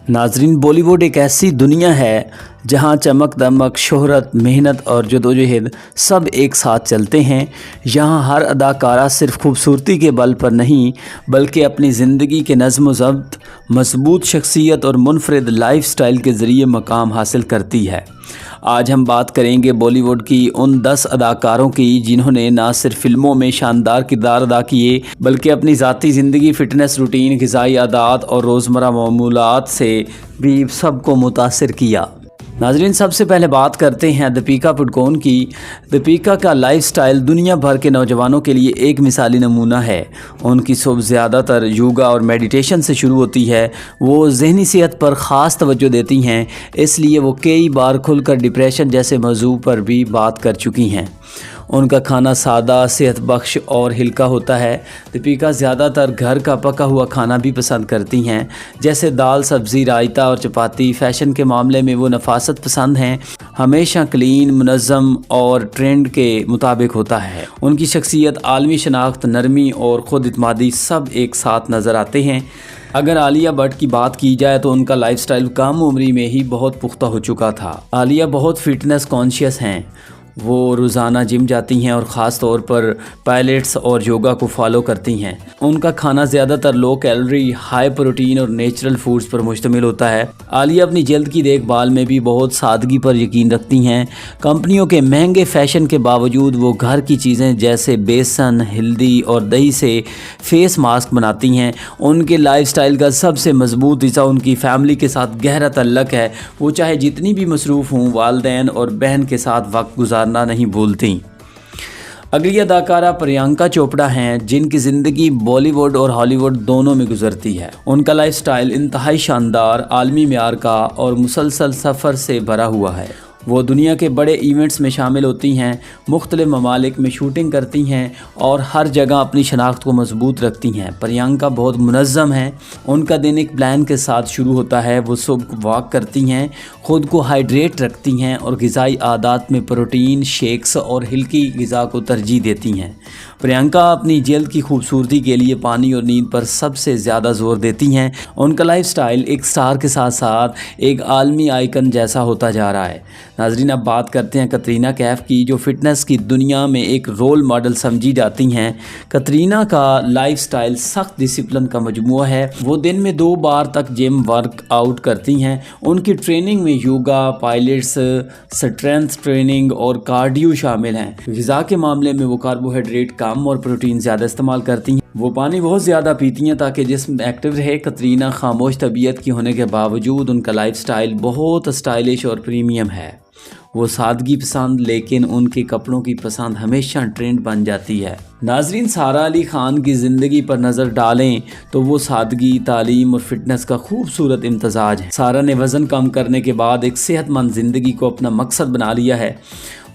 नाजरीन, बॉलीवुड एक ऐसी दुनिया है जहां चमक दमक, शोहरत, मेहनत और जदोजहद सब एक साथ चलते हैं। यहां हर अदाकारा सिर्फ खूबसूरती के बल पर नहीं बल्कि अपनी ज़िंदगी के नज़्म व ज़ब्त, मजबूत शख्सियत और मुनफरिद लाइफ स्टाइल के ज़रिए मकाम हासिल करती है। आज हम बात करेंगे बॉलीवुड की उन 10 अदाकारों की जिन्होंने ना सिर्फ फिल्मों में शानदार किरदार अदा किए बल्कि अपनी ज़ाती ज़िंदगी, फ़िटनेस रूटीन, ग़िज़ाई आदत और रोज़मर्रा मामूलात से भी सबको मुतासिर किया। नाज़रीन, सबसे पहले बात करते हैं दीपिका पादुकोण की। दीपिका का लाइफस्टाइल दुनिया भर के नौजवानों के लिए एक मिसाली नमूना है। उनकी सुबह ज़्यादातर योगा और मेडिटेशन से शुरू होती है। वो ज़हनी सेहत पर ख़ास तवज्जो देती हैं, इसलिए वो कई बार खुलकर डिप्रेशन जैसे मौजू पर भी बात कर चुकी हैं। उनका खाना सादा, सेहत बख्श और हल्का होता है। दीपिका ज़्यादातर घर का पका हुआ खाना भी पसंद करती हैं, जैसे दाल, सब्ज़ी, रायता और चपाती। फ़ैशन के मामले में वो नफासत पसंद हैं, हमेशा क्लीन, मुनज़्ज़म और ट्रेंड के मुताबिक होता है। उनकी शख्सियत, आलमी शनाख्त, नरमी और ख़ुद इत्मीनादी सब एक साथ नज़र आते हैं। अगर आलिया भट्ट की बात की जाए तो उनका लाइफस्टाइल कम उम्री में ही बहुत पुख्ता हो चुका था। आलिया बहुत फिटनेस कॉन्शियस हैं। वो रोज़ाना जिम जाती हैं और ख़ास तौर पर पायलट्स और योगा को फॉलो करती हैं। उनका खाना ज़्यादातर लो कैलोरी, हाई प्रोटीन और नेचुरल फूड्स पर मुश्तमिल होता है। आलिया अपनी जल्द की देखभाल में भी बहुत सादगी पर यकीन रखती हैं। कंपनियों के महंगे फ़ैशन के बावजूद वो घर की चीज़ें जैसे बेसन, हल्दी और दही से फेस मास्क बनाती हैं। उनके लाइफस्टाइल का सबसे मजबूत हिस्सा उनकी फ़ैमिली के साथ गहरा तल्लक है। वो चाहे जितनी भी मसरूफ़ हों, वालिदैन और बहन के साथ वक्त गुजारना नहीं भूलती। अगली अदाकारा प्रियंका चोपड़ा हैं, जिनकी ज़िंदगी बॉलीवुड और हॉलीवुड दोनों में गुजरती है। उनका लाइफस्टाइल इंतहाई शानदार, आलमी म्यार का और मुसलसल सफ़र से भरा हुआ है। वो दुनिया के बड़े इवेंट्स में शामिल होती हैं, मुख्तलिफ ममालिक में शूटिंग करती हैं और हर जगह अपनी शनाख्त को मजबूत रखती हैं। प्रियंका बहुत मुनज़्ज़म हैं। उनका दिन एक प्लान के साथ शुरू होता है। वो सुबह वॉक करती हैं, ख़ुद को हाइड्रेट रखती हैं और ग़िज़ाई आदात में प्रोटीन शेक्स और हल्की ग़िज़ा को तरजीह देती हैं। प्रियंका अपनी जल्द की खूबसूरती के लिए पानी और नींद पर सबसे ज़्यादा ज़ोर देती हैं। उनका लाइफस्टाइल एक स्टार के साथ साथ एक आलमी आइकन जैसा होता जा रहा है। नाज़रीन, अब बात करते हैं कतरीना कैफ की, जो फ़िटनेस की दुनिया में एक रोल मॉडल समझी जाती हैं। कतरीना का लाइफस्टाइल सख्त डिसिप्लिन का मजमूआ है। वो दिन में 2 बार तक जिम वर्कआउट करती हैं। उनकी ट्रेनिंग में योगा, पायलट्स, स्ट्रेंथ ट्रेनिंग और कार्डियो शामिल हैं। ग़िज़ा के मामले में वो कार्बोहाइड्रेट कम और प्रोटीन ज़्यादा इस्तेमाल करती हैं। वो पानी बहुत ज़्यादा पीती हैं ताकि जिस्म एक्टिव रहे। कतरीना खामोश तबीयत की होने के बावजूद उनका लाइफस्टाइल बहुत स्टाइलिश और प्रीमियम है। वो सादगी पसंद, लेकिन उनके कपड़ों की पसंद हमेशा ट्रेंड बन जाती है। नाजरीन, सारा अली ख़ान की ज़िंदगी पर नज़र डालें तो वो सादगी, तालीम और फिटनेस का खूबसूरत इम्तज़ाज है। सारा ने वज़न कम करने के बाद एक सेहतमंद ज़िंदगी को अपना मकसद बना लिया है।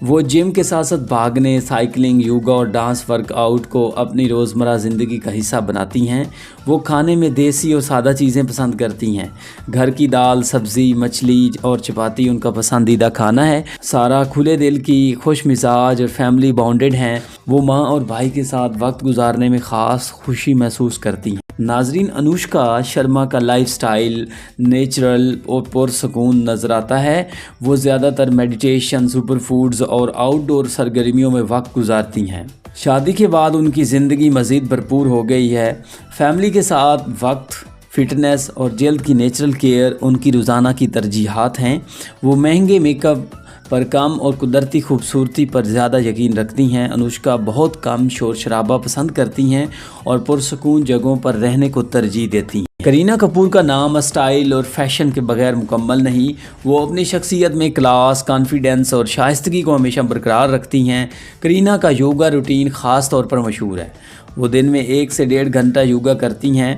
वो जिम के साथ साथ भागने, साइकिलिंग, योगा और डांस वर्कआउट को अपनी रोज़मर्रा ज़िंदगी का हिस्सा बनाती हैं। वो खाने में देसी और सादा चीज़ें पसंद करती हैं। घर की दाल, सब्ज़ी, मछली और चपाती उनका पसंदीदा खाना है। सारा खुले दिल की, खुश मिजाज और फैमिली बाउंडेड हैं। वो माँ और भाई के साथ वक्त गुजारने में ख़ास खुशी महसूस करती हैं। नाजरीन, अनुष्का शर्मा का लाइफस्टाइल नेचुरल और पुरसकून नज़र आता है। वो ज़्यादातर मेडिटेशन, सुपर फूड्स और आउटडोर सरगर्मियों में वक्त गुजारती हैं। शादी के बाद उनकी ज़िंदगी मज़ीद भरपूर हो गई है। फैमिली के साथ वक्त, फ़िटनेस और जल्द की नेचुरल केयर उनकी रोज़ाना की तरजीहात हैं। वो महंगे मेकअप पर कम और कुदरती खूबसूरती पर ज़्यादा यकीन रखती हैं। अनुष्का बहुत कम शोर शराबा पसंद करती हैं और पुरसकून जगहों पर रहने को तरजीह देती हैं। करीना कपूर का नाम स्टाइल और फैशन के बगैर मुकम्मल नहीं। वो अपनी शख्सियत में क्लास, कॉन्फिडेंस और शाइस्तगी को हमेशा बरकरार रखती हैं। करीना का योगा रूटीन ख़ास तौर पर मशहूर है। वो दिन में 1 से 1.5 घंटा योगा करती हैं।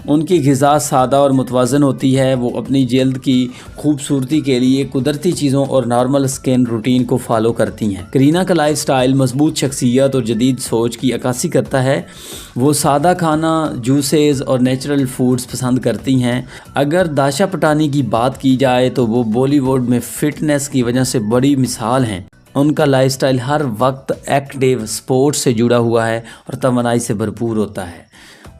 उनकी ग़िज़ा सादा और मुतवाज़न होती है। वो अपनी जल्द की खूबसूरती के लिए कुदरती चीज़ों और नॉर्मल स्किन रूटीन को फॉलो करती हैं। करीना का लाइफस्टाइल मजबूत शख्सियत और जदीद सोच की अक्कासी करता है। वो सादा खाना, जूसेस और नेचुरल फूड्स पसंद करती हैं। अगर दाशा पटानी की बात की जाए तो वो बॉलीवुड में फ़िटनेस की वजह से बड़ी मिसाल हैं। उनका लाइफस्टाइल हर वक्त एक्टिव, स्पोर्ट्स से जुड़ा हुआ है और तवानाई से भरपूर होता है।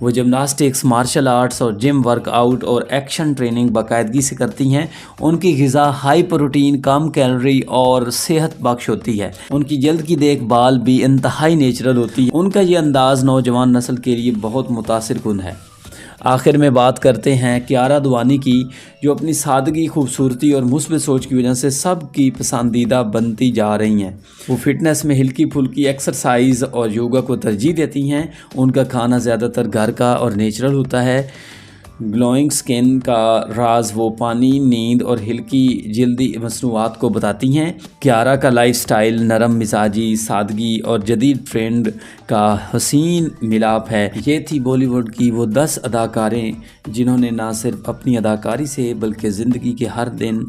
وہ جمناسٹکس، مارشل آرٹس اور جم ورک آؤٹ اور ایکشن ٹریننگ باقاعدگی سے کرتی ہیں۔ ان کی غذا ہائی پروٹین، کم کیلوری اور صحت بخش ہوتی ہے۔ ان کی جلد کی دیکھ بھال بھی انتہائی نیچرل ہوتی ہے۔ ان کا یہ انداز نوجوان نسل کے لیے بہت متاثر کن ہے۔ آخر میں بات کرتے ہیں کیارا اڈوانی کی، جو اپنی سادگی، خوبصورتی اور مثبت سوچ کی وجہ سے سب کی پسندیدہ بنتی جا رہی ہیں۔ وہ فٹنس میں ہلکی پھلکی ایکسرسائز اور یوگا کو ترجیح دیتی ہیں۔ ان کا کھانا زیادہ تر گھر کا اور نیچرل ہوتا ہے۔ گلوئنگ سکن کا راز وہ پانی، نیند اور ہلکی جلدی مصنوعات کو بتاتی ہیں۔ کیارا کا لائف سٹائل نرم مزاجی، سادگی اور جدید ٹرینڈ کا حسین ملاپ ہے۔ یہ تھی بالی ووڈ کی وہ 10 اداکاریں جنہوں نے نہ صرف اپنی اداکاری سے بلکہ زندگی کے ہر دن،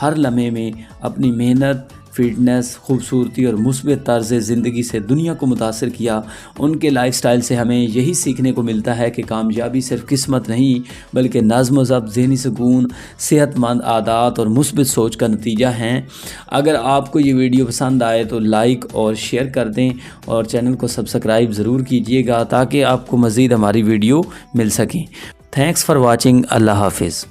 ہر لمحے میں اپنی محنت، فٹنس، خوبصورتی اور مثبت طرز زندگی سے دنیا کو متاثر کیا۔ ان کے لائف سٹائل سے ہمیں یہی سیکھنے کو ملتا ہے کہ کامیابی صرف قسمت نہیں بلکہ نظم و ضبط، ذہنی سکون، صحت مند عادات اور مثبت سوچ کا نتیجہ ہیں۔ اگر آپ کو یہ ویڈیو پسند آئے تو لائک اور شیئر کر دیں اور چینل کو سبسکرائب ضرور کیجیے گا تاکہ آپ کو مزید ہماری ویڈیو مل سکیں۔ Thanks for watching. اللہ حافظ۔